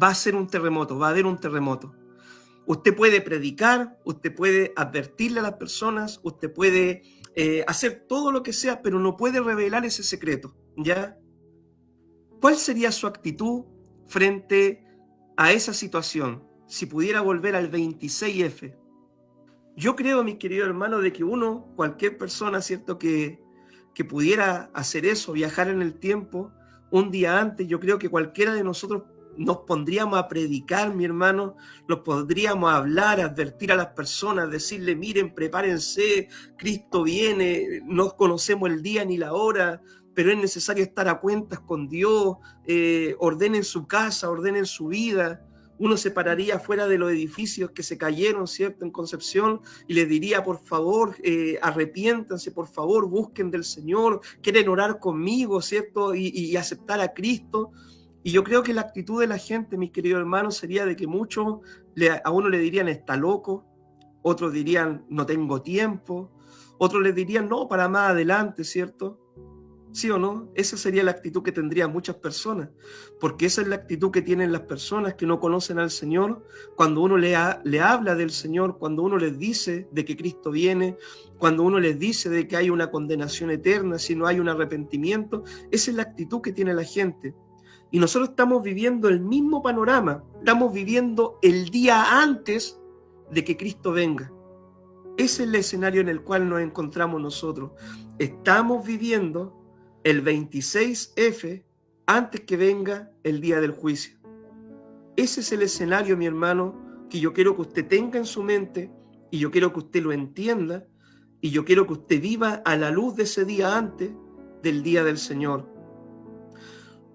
va a ser un terremoto, va a haber un terremoto. Usted puede predicar, usted puede advertirle a las personas, usted puede hacer todo lo que sea, pero no puede revelar ese secreto, ¿ya? ¿Cuál sería su actitud frente a esa situación si pudiera volver al 26F? Yo creo, mis queridos hermanos, de que cualquier persona, ¿cierto?, que pudiera hacer eso, viajar en el tiempo un día antes, yo creo que cualquiera de nosotros nos pondríamos a predicar, mi hermano, nos pondríamos a hablar, a advertir a las personas, decirle, miren, prepárense, Cristo viene, no conocemos el día ni la hora, pero es necesario estar a cuentas con Dios, ordenen su casa, ordenen su vida. Uno se pararía fuera de los edificios que se cayeron, ¿cierto?, en Concepción, y les diría, por favor, arrepiéntanse, por favor, busquen del Señor, quieren orar conmigo, ¿cierto?, y aceptar a Cristo. Y yo creo que la actitud de la gente, mis queridos hermanos, sería de que muchos a uno le dirían, está loco, otros dirían, no tengo tiempo, otros le dirían, no, para más adelante, ¿cierto? ¿Sí o no? Esa sería la actitud que tendrían muchas personas, porque esa es la actitud que tienen las personas que no conocen al Señor. Cuando uno le habla del Señor, cuando uno les dice de que Cristo viene, cuando uno les dice de que hay una condenación eterna si no hay un arrepentimiento, esa es la actitud que tiene la gente. Y nosotros estamos viviendo el mismo panorama, estamos viviendo el día antes de que Cristo venga. Ese es el escenario en el cual nos encontramos nosotros. Estamos viviendo el 26F antes que venga el día del juicio. Ese es el escenario, mi hermano, que yo quiero que usted tenga en su mente, y yo quiero que usted lo entienda, y yo quiero que usted viva a la luz de ese día antes del día del Señor.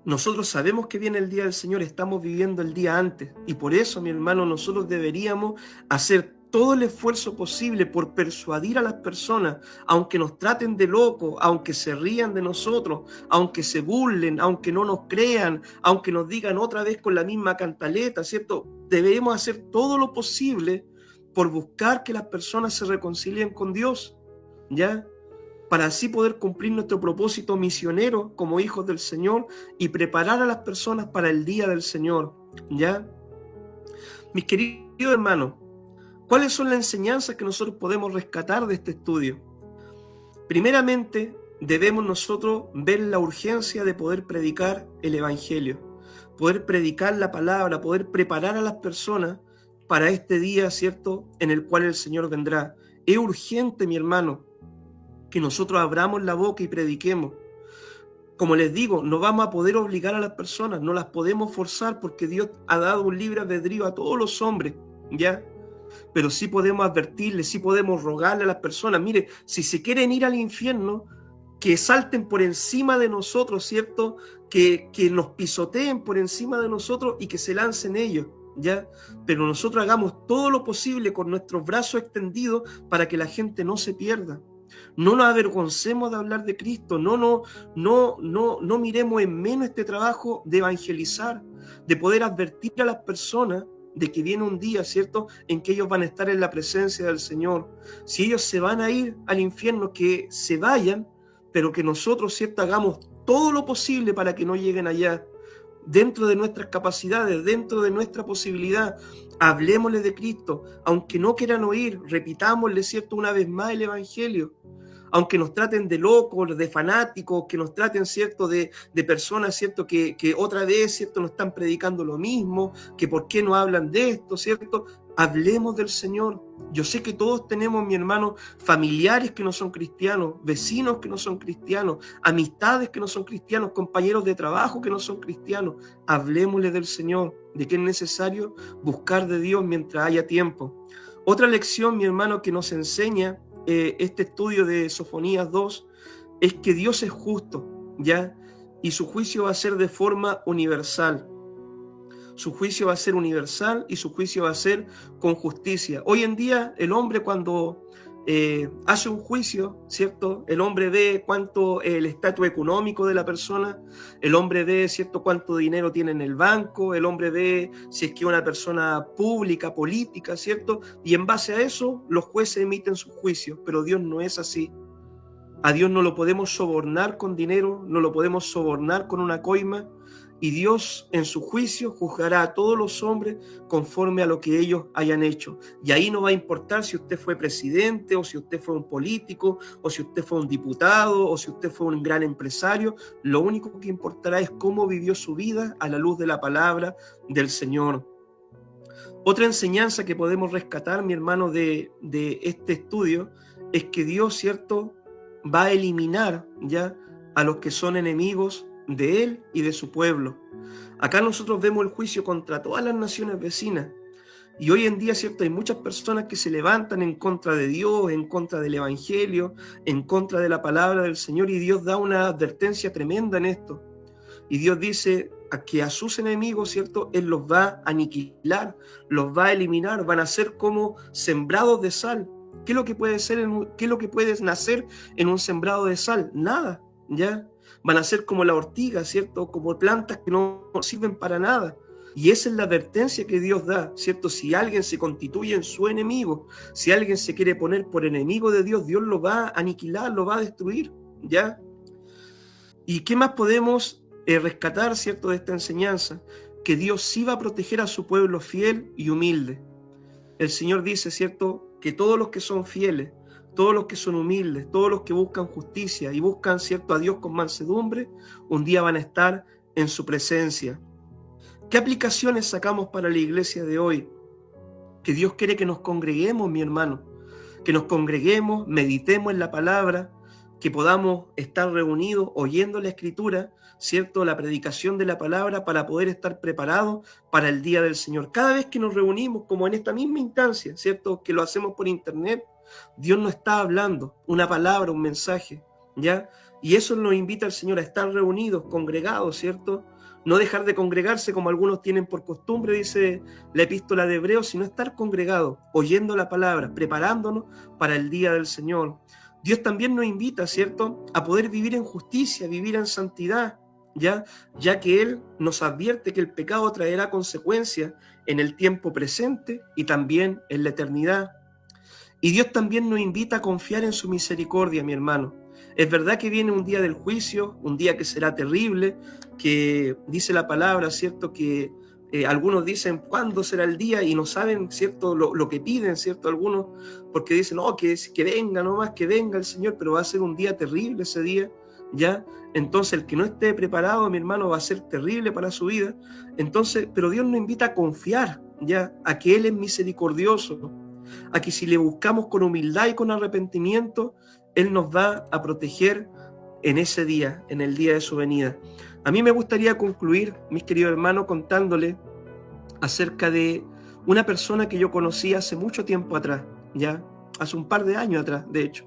Nosotros sabemos que viene el día del Señor, estamos viviendo el día antes, y por eso, mi hermano, nosotros deberíamos hacer todo el esfuerzo posible por persuadir a las personas, aunque nos traten de locos, aunque se rían de nosotros, aunque se burlen, aunque no nos crean, aunque nos digan otra vez con la misma cantaleta, ¿cierto? Debemos hacer todo lo posible por buscar que las personas se reconcilien con Dios, ¿ya? Para así poder cumplir nuestro propósito misionero como hijos del Señor y preparar a las personas para el día del Señor, ¿ya? Mis queridos hermanos, ¿cuáles son las enseñanzas que nosotros podemos rescatar de este estudio? Primeramente, debemos nosotros ver la urgencia de poder predicar el Evangelio, poder predicar la palabra, poder preparar a las personas para este día, ¿cierto?, en el cual el Señor vendrá. Es urgente, mi hermano, que nosotros abramos la boca y prediquemos. Como les digo, no vamos a poder obligar a las personas, no las podemos forzar porque Dios ha dado un libre albedrío a todos los hombres, ¿ya? Pero sí podemos advertirles, sí podemos rogarle a las personas, mire, si se quieren ir al infierno, que salten por encima de nosotros, ¿cierto? Que nos pisoteen por encima de nosotros y que se lancen ellos, ¿ya? Pero nosotros hagamos todo lo posible con nuestros brazos extendidos para que la gente no se pierda. No nos avergoncemos de hablar de Cristo, no miremos en menos este trabajo de evangelizar, de poder advertir a las personas de que viene un día, ¿cierto?, en que ellos van a estar en la presencia del Señor. Si ellos se van a ir al infierno, que se vayan, pero que nosotros, ¿cierto?, hagamos todo lo posible para que no lleguen allá. Dentro de nuestras capacidades, dentro de nuestra posibilidad, hablemosles de Cristo. Aunque no quieran oír, repitámosle, ¿cierto?, una vez más el Evangelio. Aunque nos traten de locos, de fanáticos, que nos traten, ¿cierto?, de personas, ¿cierto?, que otra vez, ¿cierto?, nos están predicando lo mismo, que por qué no hablan de esto, ¿cierto? Hablemos del Señor. Yo sé que todos tenemos, mi hermano, familiares que no son cristianos, vecinos que no son cristianos, amistades que no son cristianos, compañeros de trabajo que no son cristianos. Hablemosle del Señor, de que es necesario buscar de Dios mientras haya tiempo. Otra lección, mi hermano, que nos enseña este estudio de Sofonías 2 es que Dios es justo, ¿ya? Y su juicio va a ser de forma universal. Su juicio va a ser universal y su juicio va a ser con justicia. Hoy en día el hombre cuando hace un juicio, ¿cierto? El hombre ve cuánto el estatus económico de la persona, el hombre ve, ¿cierto?, cuánto dinero tiene en el banco, el hombre ve si es que es una persona pública, política, ¿cierto? Y en base a eso los jueces emiten sus juicios, pero Dios no es así. A Dios no lo podemos sobornar con dinero, no lo podemos sobornar con una coima, y Dios en su juicio juzgará a todos los hombres conforme a lo que ellos hayan hecho. Y ahí no va a importar si usted fue presidente, o si usted fue un político, o si usted fue un diputado, o si usted fue un gran empresario. Lo único que importará es cómo vivió su vida a la luz de la palabra del Señor. Otra enseñanza que podemos rescatar, mi hermano, de este estudio es que Dios, ¿cierto?, va a eliminar ya a los que son enemigos de Él y de su pueblo. Acá nosotros vemos el juicio contra todas las naciones vecinas. Y hoy en día, ¿cierto? Hay muchas personas que se levantan en contra de Dios, en contra del Evangelio, en contra de la palabra del Señor, y Dios da una advertencia tremenda en esto. Y Dios dice que a sus enemigos, ¿cierto? Él los va a aniquilar, los va a eliminar, van a ser como sembrados de sal. ¿Qué es lo que puede ser qué es lo que puede nacer en un sembrado de sal? Nada, ¿ya? Van a ser como la ortiga, ¿cierto? Como plantas que no sirven para nada. Y esa es la advertencia que Dios da, ¿cierto? Si alguien se constituye en su enemigo, si alguien se quiere poner por enemigo de Dios, Dios lo va a aniquilar, lo va a destruir, ¿ya? ¿Y qué más podemos rescatar, ¿cierto?, de esta enseñanza? Que Dios sí va a proteger a su pueblo fiel y humilde. El Señor dice, ¿cierto?, que todos los que son fieles, todos los que son humildes, todos los que buscan justicia y buscan, ¿cierto?, a Dios con mansedumbre, un día van a estar en su presencia. ¿Qué aplicaciones sacamos para la iglesia de hoy? Que Dios quiere que nos congreguemos, mi hermano, que nos congreguemos, meditemos en la palabra, que podamos estar reunidos oyendo la Escritura, ¿cierto?, la predicación de la palabra, para poder estar preparados para el día del Señor. Cada vez que nos reunimos, como en esta misma instancia, ¿cierto?, que lo hacemos por internet, Dios nos está hablando una palabra, un mensaje, ¿ya? Y eso nos invita al Señor a estar reunidos, congregados, ¿cierto? No dejar de congregarse como algunos tienen por costumbre, dice la epístola de Hebreos, sino estar congregados, oyendo la palabra, preparándonos para el día del Señor. Dios también nos invita, ¿cierto?, a poder vivir en justicia, vivir en santidad, ya que Él nos advierte que el pecado traerá consecuencias en el tiempo presente y también en la eternidad. Y Dios también nos invita a confiar en su misericordia, mi hermano. Es verdad que viene un día del juicio, un día que será terrible, que dice la palabra, ¿cierto?, que algunos dicen cuándo será el día y no saben, ¿cierto?, lo que piden, ¿cierto?, algunos, porque dicen, no, que venga nomás, que venga el Señor, pero va a ser un día terrible ese día, ¿ya? Entonces el que no esté preparado, mi hermano, va a ser terrible para su vida. Entonces, pero Dios nos invita a confiar, ¿ya?, a que Él es misericordioso, a que si le buscamos con humildad y con arrepentimiento, Él nos va a proteger en ese día, en el día de su venida. A mí me gustaría concluir, mis queridos hermanos, contándole acerca de una persona que yo conocí hace mucho tiempo atrás, ya hace un par de años atrás, de hecho.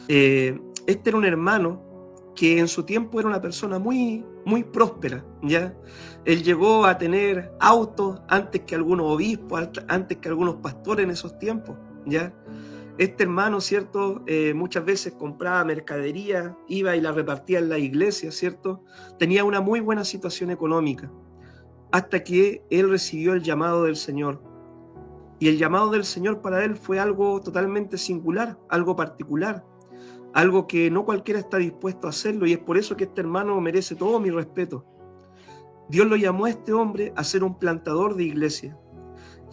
Este era un hermano que en su tiempo era una persona muy, muy próspera, ¿ya? Él llegó a tener autos antes que algunos obispos, antes que algunos pastores en esos tiempos, ¿ya? Este hermano, ¿cierto?, muchas veces compraba mercadería, iba y la repartía en la iglesia, ¿cierto? Tenía una muy buena situación económica, hasta que él recibió el llamado del Señor. Y el llamado del Señor para él fue algo totalmente singular, algo particular, algo que no cualquiera está dispuesto a hacerlo, y es por eso que este hermano merece todo mi respeto. Dios lo llamó a este hombre a ser un plantador de iglesia.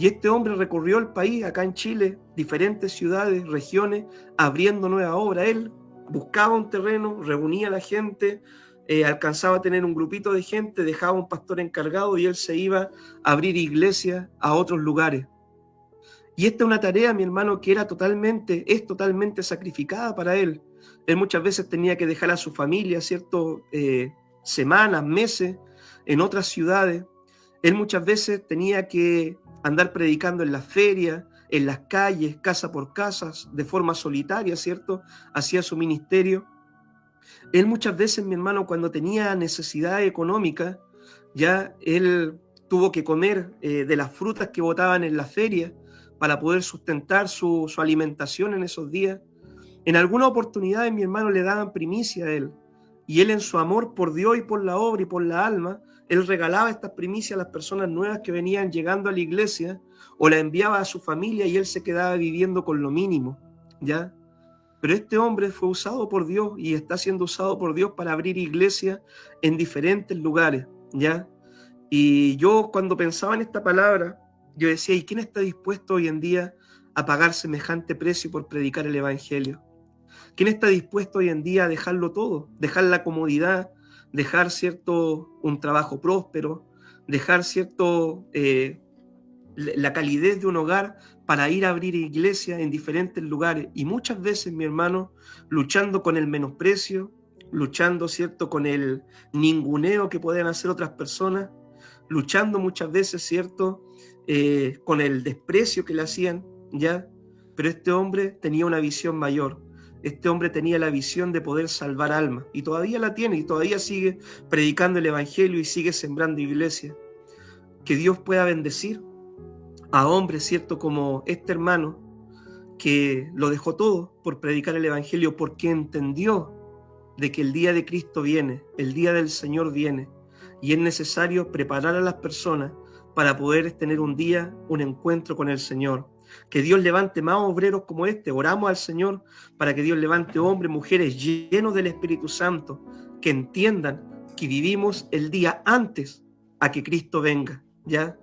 Y este hombre recorrió el país, acá en Chile, diferentes ciudades, regiones, abriendo nueva obra. Él buscaba un terreno, reunía a la gente, alcanzaba a tener un grupito de gente, dejaba un pastor encargado y él se iba a abrir iglesias a otros lugares. Y esta es una tarea, mi hermano, que es totalmente sacrificada para él. Él muchas veces tenía que dejar a su familia, ¿cierto?, semanas, meses, en otras ciudades. Él muchas veces tenía que andar predicando en las ferias, en las calles, casa por casa, de forma solitaria, ¿cierto? Hacía su ministerio. Él muchas veces, mi hermano, cuando tenía necesidad económica, ya él tuvo que comer de las frutas que botaban en la feria para poder sustentar su alimentación en esos días. En algunas oportunidades, mi hermano, le daban primicia a él. Y él, en su amor por Dios y por la obra y por la alma, él regalaba estas primicias a las personas nuevas que venían llegando a la iglesia, o la enviaba a su familia y él se quedaba viviendo con lo mínimo, ¿ya? Pero este hombre fue usado por Dios y está siendo usado por Dios para abrir iglesias en diferentes lugares, ¿ya? Y yo, cuando pensaba en esta palabra, yo decía, ¿y quién está dispuesto hoy en día a pagar semejante precio por predicar el evangelio? ¿Quién está dispuesto hoy en día a dejarlo todo? Dejar la comodidad, dejar, ¿cierto?, un trabajo próspero, dejar, ¿cierto?, la calidez de un hogar para ir a abrir iglesias en diferentes lugares. Y muchas veces, mi hermano, luchando con el menosprecio, luchando, ¿cierto?, con el ninguneo que pueden hacer otras personas, luchando muchas veces, ¿cierto?, con el desprecio que le hacían, ¿ya? Pero este hombre tenía una visión mayor. Este hombre tenía la visión de poder salvar almas, y todavía la tiene, y todavía sigue predicando el evangelio y sigue sembrando iglesia. Que Dios pueda bendecir a hombres, ¿cierto?, como este hermano, que lo dejó todo por predicar el evangelio, porque entendió de que el día de Cristo viene, el día del Señor viene, y es necesario preparar a las personas para poder tener un día, un encuentro con el Señor. Que Dios levante más obreros como este. Oramos al Señor para que Dios levante hombres, mujeres llenos del Espíritu Santo, que entiendan que vivimos el día antes a que Cristo venga, ¿ya?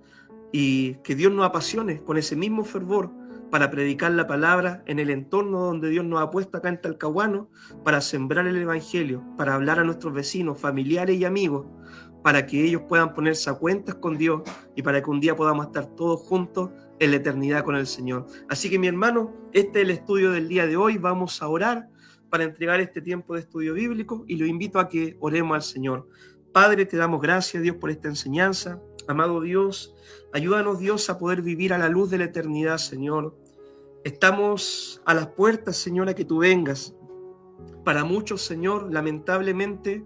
Y que Dios nos apasione con ese mismo fervor para predicar la palabra en el entorno donde Dios nos ha puesto acá en Talcahuano, para sembrar el evangelio, para hablar a nuestros vecinos, familiares y amigos, para que ellos puedan ponerse a cuentas con Dios y para que un día podamos estar todos juntos en la eternidad con el Señor. Así que, mi hermano, este es el estudio del día de hoy. Vamos a orar para entregar este tiempo de estudio bíblico y lo invito a que oremos al Señor. Padre, te damos gracias, Dios, por esta enseñanza. Amado Dios, ayúdanos, Dios, a poder vivir a la luz de la eternidad, Señor. Estamos a las puertas, Señor, a que tú vengas. Para muchos, Señor, lamentablemente,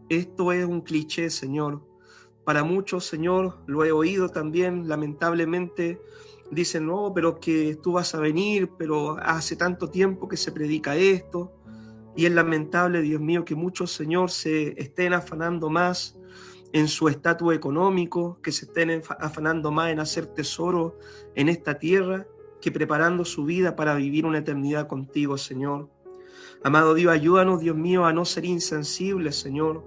esto es un cliché, Señor. Para muchos, Señor, lo he oído también, lamentablemente, dicen, no, pero que tú vas a venir, pero hace tanto tiempo que se predica esto. Y es lamentable, Dios mío, que muchos, Señor, se estén afanando más en su estatus económico, que se estén afanando más en hacer tesoro en esta tierra, que preparando su vida para vivir una eternidad contigo, Señor. Amado Dios, ayúdanos, Dios mío, a no ser insensibles, Señor.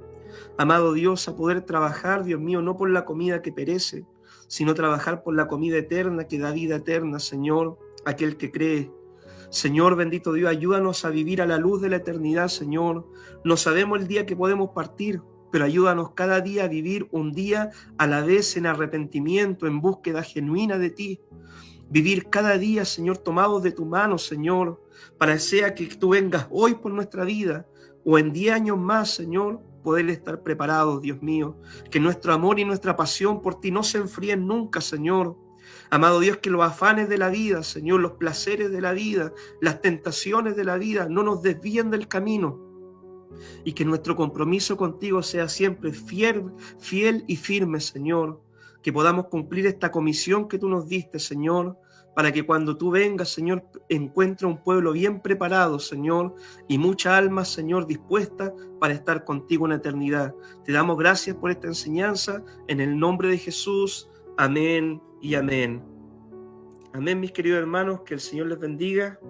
Amado Dios, a poder trabajar, Dios mío, no por la comida que perece, sino trabajar por la comida eterna que da vida eterna, Señor, aquel que cree. Señor, bendito Dios, ayúdanos a vivir a la luz de la eternidad, Señor. No sabemos el día que podemos partir, pero ayúdanos cada día a vivir un día a la vez en arrepentimiento, en búsqueda genuina de ti. Vivir cada día, Señor, tomados de tu mano, Señor, para sea que tú vengas hoy por nuestra vida o en 10 años más, Señor, poder estar preparados, Dios mío. Que nuestro amor y nuestra pasión por ti no se enfríen nunca, Señor. Amado Dios, que los afanes de la vida, Señor, los placeres de la vida, las tentaciones de la vida no nos desvíen del camino. Y que nuestro compromiso contigo sea siempre fiel y firme, Señor. Que podamos cumplir esta comisión que tú nos diste, Señor, para que cuando tú vengas, Señor, encuentre un pueblo bien preparado, Señor, y mucha alma, Señor, dispuesta para estar contigo en la eternidad. Te damos gracias por esta enseñanza, en el nombre de Jesús. Amén y amén. Amén, mis queridos hermanos, que el Señor les bendiga.